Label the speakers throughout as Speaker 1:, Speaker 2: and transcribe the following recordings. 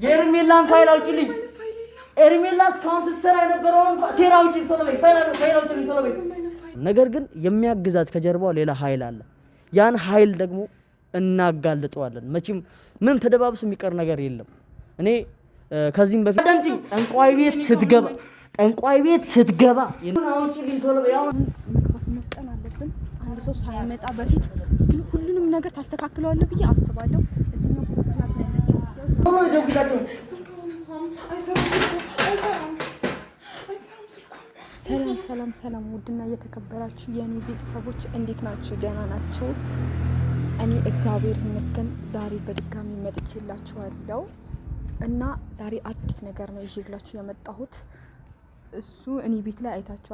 Speaker 1: የርሜላን ፋይል አውጪልኝ። ኤርሜላ እስካሁን ስትሰራ የነበረውን ሴራ አውጪልኝ ቶሎ በይ። ፋይል አውጪልኝ ቶሎ በይ። ነገር ግን የሚያግዛት ከጀርባው ሌላ ኃይል አለ። ያን ኃይል ደግሞ እናጋልጠዋለን። መቼም ምንም ተደባብሶ የሚቀር ነገር የለም። እኔ ከዚህም በፊት ጠንቋይ ቤት ስትገባ አውጪልኝ ቶሎ በይ።
Speaker 2: መግባት መፍጠን አለብን። አንድ ሰው ሳይመጣ በፊት ሁሉንም ነገር ታስተካክለዋለህ ብዬ አስባለሁ። እዚህ ነው ምክንያት ነው ያለችው። ሰላም ውድና እየተከበራችሁ የኔ ቤተሰቦች እንዴት ናችሁ? ደህና ናችሁ? እኔ እግዚአብሔር ይመስገን ዛሬ በድጋሚ መጥቼላችኋለሁ እና ዛሬ አዲስ ነገር ነው ይዤላችሁ የመጣሁት። እሱ እኔ ቤት ላይ አይታችሁ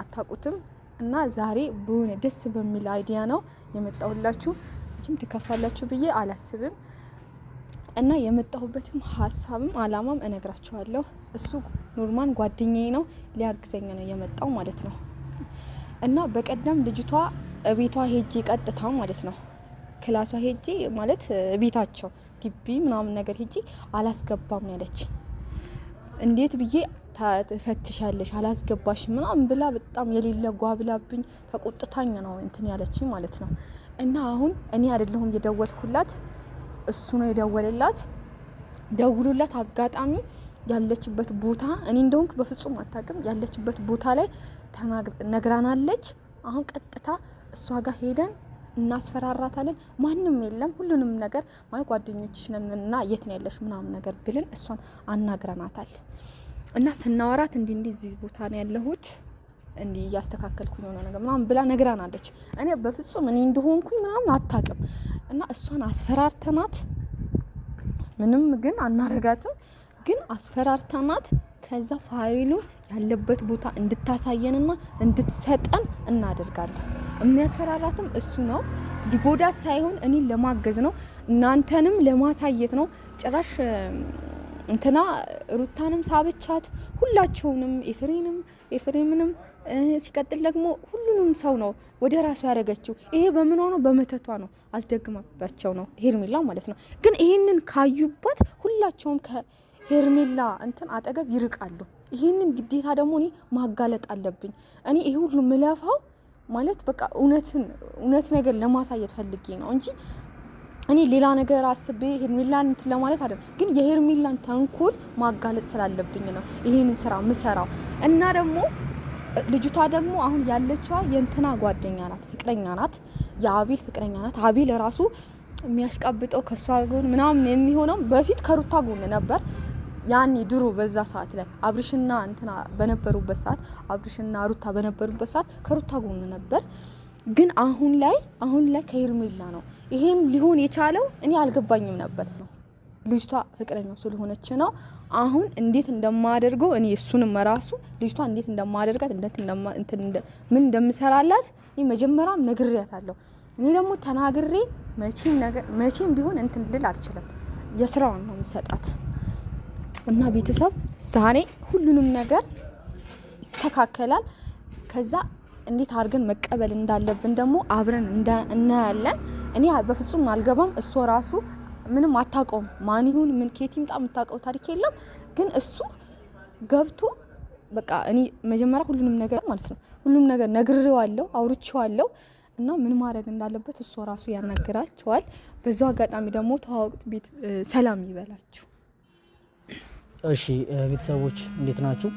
Speaker 2: አታውቁትም እና ዛሬ በሆነ ደስ በሚል አይዲያ ነው የመጣሁላችሁ። እቺም ትከፋላችሁ ብዬ አላስብም እና የመጣሁበትም ሀሳብም አላማም እነግራችኋለሁ። እሱ ኖርማን ጓደኛዬ ነው፣ ሊያግዘኝ ነው የመጣው ማለት ነው። እና በቀደም ልጅቷ ቤቷ ሄጄ ቀጥታ ማለት ነው ክላሷ ሄጄ ማለት ቤታቸው ግቢ ምናምን ነገር ሄጄ አላስገባም ያለች። እንዴት ብዬ ተፈትሻለሽ አላስገባሽ ምናምን ብላ በጣም የሌለ ጓብላብኝ ተቆጥታኝ ነው እንትን ያለችኝ ማለት ነው። እና አሁን እኔ አይደለሁም የደወልኩላት እሱ ነው የደወለላት። ደውሉላት አጋጣሚ ያለችበት ቦታ እኔ እንደሆንክ በፍጹም አታውቅም። ያለችበት ቦታ ላይ ነግራናለች። አሁን ቀጥታ እሷ ጋር ሄደን እናስፈራራታለን። ማንም የለም ሁሉንም ነገር ማለት ጓደኞችሽ ነንና የት ነው ያለሽ ምናምን ነገር ብለን እሷን አናግረናታል። እና ስናወራት እንዲህ እዚህ ቦታ ነው ያለሁት እንዲህ እያስተካከልኩኝ ነው ነገር ምናምን ብላ ነግራናለች። እኔ በፍጹም እኔ እንደሆንኩኝ ምናምን አታውቅም። እና እሷን አስፈራርተናት ምንም ግን አናረጋትም። ግን አስፈራርተናት ከዛ ፋይሉ ያለበት ቦታ እንድታሳየንና እንድትሰጠን እናደርጋለን። የሚያስፈራራትም እሱ ነው፣ ሊጎዳት ሳይሆን እኔን ለማገዝ ነው፣ እናንተንም ለማሳየት ነው። ጭራሽ እንትና ሩታንም ሳብቻት ሁላቸውንም ኤፍሬምንም ሲቀጥል ደግሞ ሁሉንም ሰው ነው ወደ ራሱ ያደረገችው። ይሄ በምን ሆኖ በመተቷ ነው አስደግማባቸው ነው ሄርሜላ ማለት ነው። ግን ይሄንን ካዩባት ሁላቸውም ከሄርሜላ እንትን አጠገብ ይርቃሉ። ይሄንን ግዴታ ደግሞ እኔ ማጋለጥ አለብኝ። እኔ ይሄ ሁሉ ምለፋው ማለት በቃ እውነት ነገር ለማሳየት ፈልጌ ነው እንጂ እኔ ሌላ ነገር አስቤ ሄርሜላን እንትን ለማለት አይደለም። ግን የሄርሜላን ተንኮል ማጋለጥ ስላለብኝ ነው ይሄንን ስራ ምሰራው። እና ደግሞ ልጅቷ ደግሞ አሁን ያለችዋ የእንትና ጓደኛ ናት፣ ፍቅረኛ ናት፣ የአቤል ፍቅረኛ ናት። አቤል ራሱ የሚያሽቃብጠው ከሷ ጎን ምናምን የሚሆነው በፊት ከሩታ ጎን ነበር። ያኔ ድሮ በዛ ሰዓት ላይ አብርሽና እንትና በነበሩበት ሰዓት አብርሽና ሩታ በነበሩበት ሰዓት ከሩታ ጎን ነበር። ግን አሁን ላይ ከሄርሜላ ነው። ይሄም ሊሆን የቻለው እኔ አልገባኝም ነበር። ልጅቷ ፍቅረኛው ስለሆነች ነው። አሁን እንዴት እንደማደርገው እኔ እሱንም ራሱ ልጅቷ እንዴት እንደማደርጋት ምን እንደምሰራላት እኔ መጀመሪያም ነግሬያታለሁ። እኔ ደግሞ ተናግሬ መቼም ቢሆን እንትን ልል አልችልም። የስራውን ነው የምሰጣት። እና ቤተሰብ ዛሬ ሁሉንም ነገር ይስተካከላል። ከዛ እንዴት አድርገን መቀበል እንዳለብን ደግሞ አብረን እናያለን። እኔ በፍጹም አልገባም። እሱ ራሱ ምንም አታውቀውም። ማን ይሁን ምን ከየት ይምጣ የምታውቀው ታሪክ የለም። ግን እሱ ገብቶ በቃ እኔ መጀመሪያ ሁሉንም ነገር ማለት ነው ሁሉንም ነገር ነግሬዋለሁ፣ አውርቼዋለሁ። እና ምን ማድረግ እንዳለበት እሱ ራሱ ያናግራቸዋል። በዛው አጋጣሚ ደግሞ ተዋውቁት ቤት ሰላም ይበላችሁ።
Speaker 1: እሺ ቤተሰቦች እንዴት ናችሁ?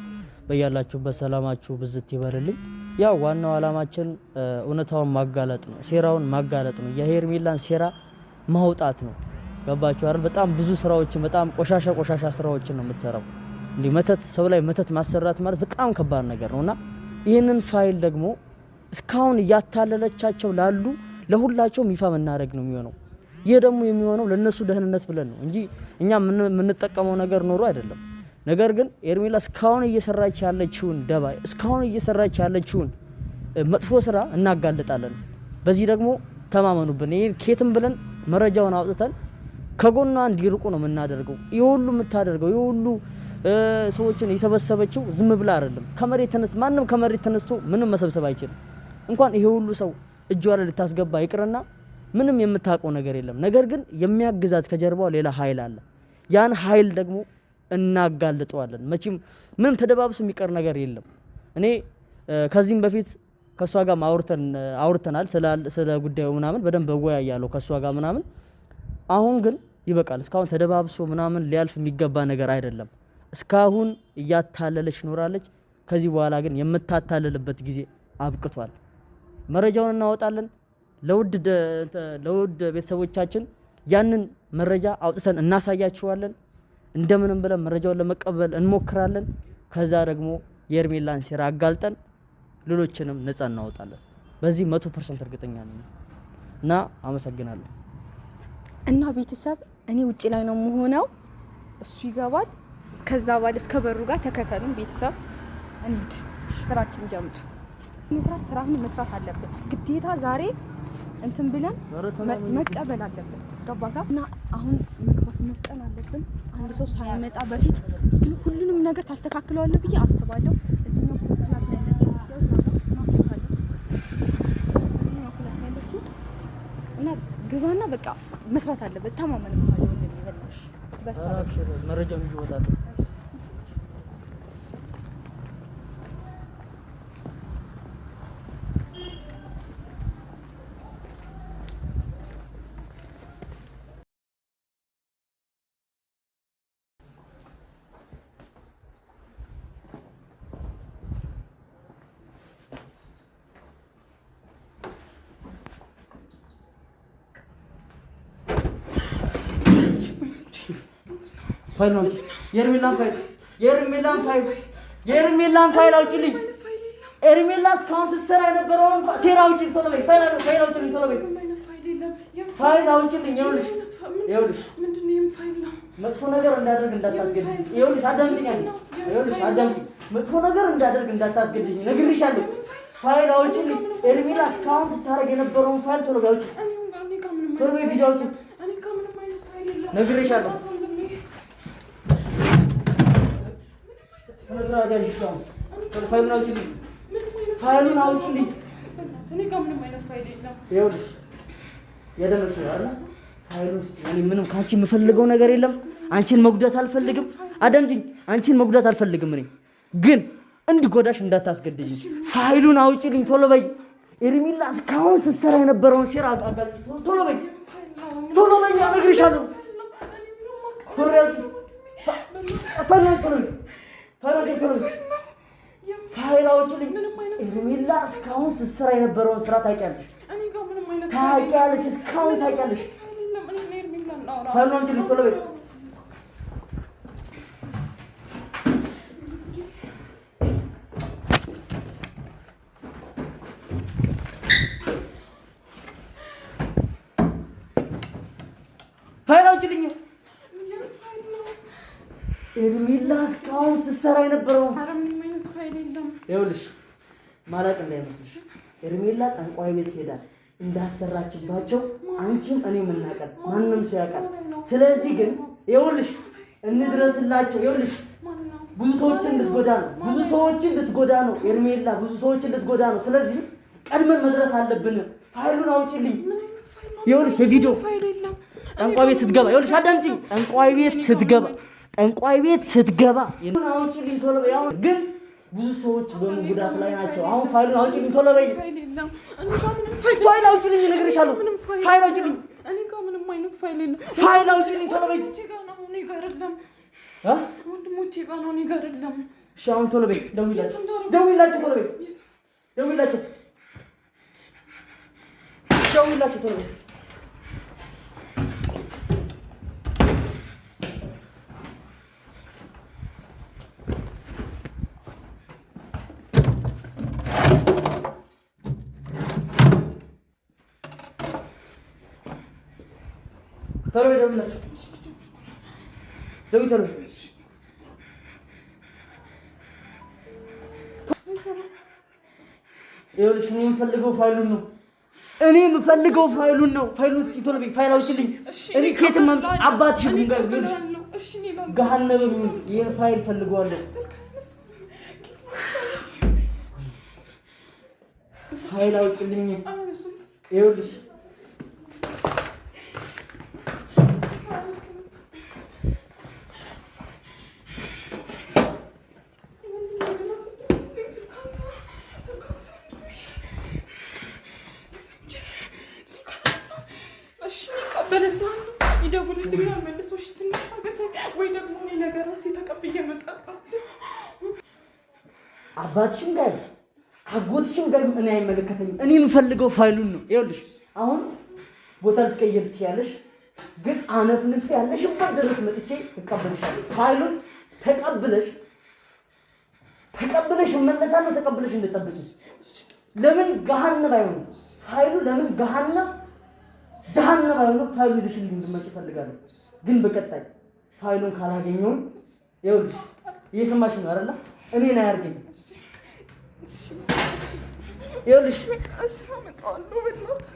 Speaker 1: በያላችሁበት ሰላማችሁ ብዝት ይበልልኝ። ያው ዋናው አላማችን እውነታውን ማጋለጥ ነው፣ ሴራውን ማጋለጥ ነው፣ የሄርሜላን ሴራ ማውጣት ነው። ገባችሁ አይደል? በጣም ብዙ ስራዎችን በጣም ቆሻሻ ስራዎችን ነው የምትሰራው። እንዴ መተት ሰው ላይ መተት ማሰራት ማለት በጣም ከባድ ነገር ነውና ይሄንን ፋይል ደግሞ እስካሁን እያታለለቻቸው ላሉ ለሁላቸውም ይፋ መናረግ ነው የሚሆነው። ይሄ ደግሞ የሚሆነው ለነሱ ደህንነት ብለን ነው እንጂ እኛ የምንጠቀመው ነገር ኖሮ አይደለም። ነገር ግን ሄርሜላ እስካሁን እየሰራች ያለችውን ደባ እስካሁን እየሰራች ያለችውን መጥፎ ስራ እናጋልጣለን። በዚህ ደግሞ ተማመኑብን። ይሄ ኬትም ብለን መረጃውን አውጥተን ከጎኗ እንዲርቁ ነው የምናደርገው። ይሄ ሁሉ የምታደርገው ይሄ ሁሉ ሰዎችን የሰበሰበችው ዝም ብላ አይደለም። ማንም ከመሬት ተነስቶ ምንም መሰብሰብ አይችልም። እንኳን ይሄ ሁሉ ሰው እጇ ላይ ልታስገባ ይቅርና ምንም የምታውቀው ነገር የለም። ነገር ግን የሚያግዛት ከጀርባው ሌላ ኃይል አለ። ያን ኃይል ደግሞ እናጋልጠዋለን። መቼም ምንም ተደባብሶ የሚቀር ነገር የለም። እኔ ከዚህም በፊት ከሷ ጋር አውርተናል ስለ ጉዳዩ ምናምን በደንብ እወያያለሁ ከሷ ጋር ምናምን። አሁን ግን ይበቃል። እስካሁን ተደባብሶ ምናምን ሊያልፍ የሚገባ ነገር አይደለም። እስካሁን እያታለለች ኖራለች። ከዚህ በኋላ ግን የምታታለልበት ጊዜ አብቅቷል። መረጃውን እናወጣለን። ለውድ ቤተሰቦቻችን ያንን መረጃ አውጥተን እናሳያችኋለን። እንደምንም ብለን መረጃውን ለመቀበል እንሞክራለን። ከዛ ደግሞ የሄርሜላን ሴራ አጋልጠን ሌሎችንም ነፃ እናወጣለን። በዚህ 100% እርግጠኛ ነኝ እና አመሰግናለሁ።
Speaker 2: እና ቤተሰብ እኔ ውጪ ላይ ነው የምሆነው፣ እሱ ይገባል። እስከዛ ባለ እስከ በሩ ጋር ተከተሉን ቤተሰብ። እንሂድ፣ ስራችን ጀምር። ስራህን መስራት አለብን ግዴታ። ዛሬ እንትን ብለን መቀበል አለብን። ገባካ? እና አሁን መግባት መፍጠን አለብን። አንድ ሰው ሳይመጣ በፊት ሁሉንም ነገር ታስተካክለዋለህ ብዬ አስባለሁ። እዚህኛው ክላስ ላይ ያለችው እና ግባና በቃ መስራት አለበት። ተማመን ማለት ነው የሚበላሽ
Speaker 1: መረጃው ይወጣል። ፋይል ነው የሄርሜላን ፋይል አውጪልኝ። ሄርሜላ እስካሁን ስትሰራ የነበረውን ሴራ አውጪልኝ። ቶሎ በይ ፋይል አውጪልኝ። ቶሎ በይ ፋይል አውጪልኝ። ይኸውልሽ መጥፎ ነገር እንዳደርግ እንዳታስገድኝ። ይኸውልሽ አዳምጪኝ። መጥፎ ነገር እንዳደርግ እንዳታስገድኝ ነግሬሻለሁ። ፋይል አውጪልኝ። ሄርሜላ እስካሁን ስታረግ የነበረውን ፋይል ቶሎ በይ አውጪ። ቶሎ በይ ቪዲዮ አውጪ ነግሬሻለሁ። ፋይሉን አውጪልኝ።
Speaker 3: እኔ ጋር ምንም አይነት ፋይል የለም።
Speaker 1: ይኸውልሽ የደመሽ አይደል? ፋይሉ ውስጥ እኔ ምንም ካንቺ የምፈልገው ነገር የለም። አንቺን መጉዳት አልፈልግም። አዳምጪኝ። አንቺን መጉዳት አልፈልግም። እኔ ግን እንድጎዳሽ እንዳታስገድጂኝ። ፋይሉን አውጪልኝ ቶሎ በይ። ሄርሜላ እስካሁን ስትሰራ የነበረውን ሴራ አጋልጪ። ቶሎ በይ እነግርሻለሁ። ቶሎ ፋይል አውጪልኝ። ሄርሜላ እስካሁን ስትሰራ የነበረውን ስራ ታውቂያለሽ። እስካሁን ታውቂያለሽ። ፋይል አውጪልኝ ቶሎ በይ። ፋይል አውጪልኝ። ሄርሜላ እስካሁን ስትሰራ የነበረው ይኸውልሽ ማላቅ እንዳይመስልሽ። ሄርሜላ ጠንቋይ ቤት ሄዳ እንዳሰራችባቸው አንቺም እኔም እናውቃለን፣ ማንም ሰው ያውቃል። ስለዚህ ግን ይኸውልሽ እንድረስላቸው። ይኸውልሽ ብዙ ሰዎችን ልትጎዳ ነው ሄርሜላ፣ ብዙ ሰዎችን ልትጎዳ ነው። ስለዚህ ቀድመን መድረስ አለብን። ፋይሉን አውጪልኝ። ይኸውልሽ የቪዲዮ ጠንቋይ ቤት ስትገባ ይኸውልሽ አዳምጪኝ። ጠንቋይ ቤት ስትገባ አውጪልኝ ቶሎ በይ። አሁን ግን ብዙ ሰዎች በጉዳት ላይ ናቸው። አሁን ፋይሉን አውጪልኝ ቶሎ በይ። ፋይል አውጪልኝ እነግርሻለሁ። ፋይል አውጪልኝ።
Speaker 3: እኔ ጋር ምንም አይነት ፋይል የለም።
Speaker 1: ፋይል አውጪልኝ ቶሎ በይ።
Speaker 3: ወንድሞቼ ጋር ነው፣ እኔ ጋር አይደለም።
Speaker 1: እሺ አሁን ቶሎ በይ። ደውይላቸው ቶሎ በይ። ደውይላቸው ቶሎ በይ። ቶሎ በይ ደውይላቸው። ቶሎ በይ። ይኸውልሽ እኔ የምፈልገው ፋይሉን ነው። ፋይሉን እስኪ ቶሎ በይ። ፋይል አውጪልኝ። እኔ ኬትም አባትሽ
Speaker 3: እሺ እኔ ላንተ
Speaker 1: ገሃነም ይሄን ፋይል ፈልገዋለሁ። ፋይል አውጥልኝ። ይኸውልሽ
Speaker 3: ይደውልልኛል መልሶ። እሺ ትንሽ ታገሰኝ፣ ወይ ደግሞ እኔ ነገር ራሴ ተቀብዬ እመጣለሁ።
Speaker 1: አባትሽም ጋር አጎትሽም ጋር እኔ አይመለከተኝም። እኔ የምፈልገው ፋይሉን ነው። ይኸውልሽ አሁን ቦታ ልትቀይር ትችያለሽ፣ ግን አነፍንፍ ያለሽበት ድረስ መጥቼ እቀበልሻለሁ። ፋይሉን ተቀብለሽ እመለሳለሁ። ተቀብለሽ እንድጠብቂ። ለምን ገሃነም አይሆንም ፋይሉ? ለምን ገሃነም አይሆንም ፋይሉ? ይዘሽልኝ እንድትመጪ እፈልጋለሁ። ግን በቀጣይ ፋይሉን ካላገኘሁኝ ይኸውልሽ እየሰማሽ ነው አይደል? እኔን አያርገኝ። ይኸውልሽ
Speaker 3: እሺ አመጣዋለሁ በእናትህ